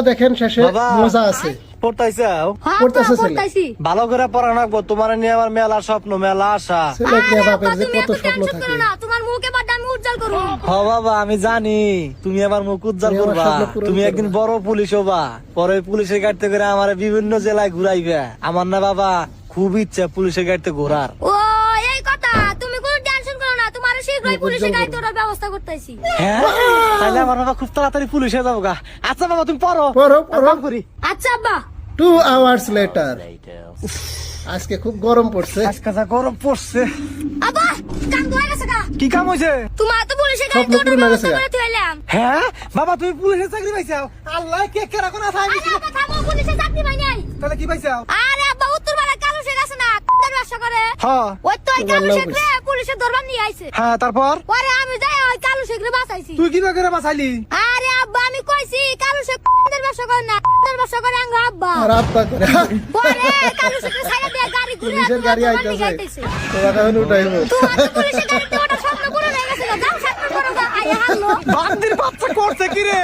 দেখেন শেষে মজা আছে। পড়তাইছাও? পড়তেছে ছেলে। ভালো করে পড়া রাখবো, তোমার নিয়ে আমার মেলা স্বপ্ন, মেলা আশা। ছেলে নিয়ে বাপের যে কত স্বপ্ন থাকে। তোমার মুখে বাড্ডা আমি উজ্জ্বল করব। হ বাবা, আমি জানি তুমি আমার মুখ উজ্জ্বল তুমি আমার করবা, স্বপ্ন পূরণ তুমি করবা। একদিন বড় পুলিশ হবা, পরে পুলিশের গাড়িতে করে আমার বিভিন্ন জেলায় ঘুরাইবে। আমার না বাবা খুব ইচ্ছা পুলিশের গাড়িতে ঘোরার। ও এই কথা, তুমি কোনো টেনশন করো না, তোমার শীঘ্রই পুলিশে গাড়িতে ওঠার ব্যবস্থা করতেছি। হ্যাঁ, তাহলে আমার বাবা খুব তাড়াতাড়ি পুলিশ হয়ে যাবো গা। আচ্ছা বাবা তুমি পড়ো পড়ো, আমি পড়ো। কাম করি। আচ্ছা আব্বা। 2 hours later আজকে খুব গরম পড়ছে। আজকে যা গরম পড়ছে। আব্বা কাম হয়ে গেছে গা। কি কাম হয়েছে? তোমার তো পুলিশে স্বপ্ন গাড়িতে ওঠার পূরণ হয়ে ব্যবস্থা গেছে গা। করে থইলাম। হ্যাঁ বাবা, তুমি পুলিশের চাকরি পাইছাও? আল্লাহ কে কে রাখো না থাকি। আরে আব্বা থামো, পুলিশে চাকরি পাই নাই। তাহলে কি পাইছাও? আরে আব্বা উত্তরপাড়ায় কালো শেখ আছে না, তার ব্যবসা করে। হ্যাঁ ওই তো ওই কালো তোমার শেখ রে পুলিশে ধরবার নিয়ে আইছে। হ্যাঁ, তারপর পরে আমি যাই ওই কালো শেখ রে বাঁচাইছি। তুই কিভাবে করে বাঁচাইলি? আরে আব্বা আমি কইছি কালো শেখ তার ব্যবসা করে না, তার ব্যবসা করে আঙ্গ আব্বা। আর আব্বা করে পরে কালো শেখ ছাইড়া দিয়ে গাড়ি ঘুরে পুলিশের গাড়ি আইতাছে। তোমাকে এখন উঠাইবো। তোমার তো পুলিশের গাড়িতে ওটা স্বপ্ন পূরণ হয়ে গেছে। যাও স্বপ্ন করো, আয় হারলো। বান্দির বাচ্চা করছে কি রে?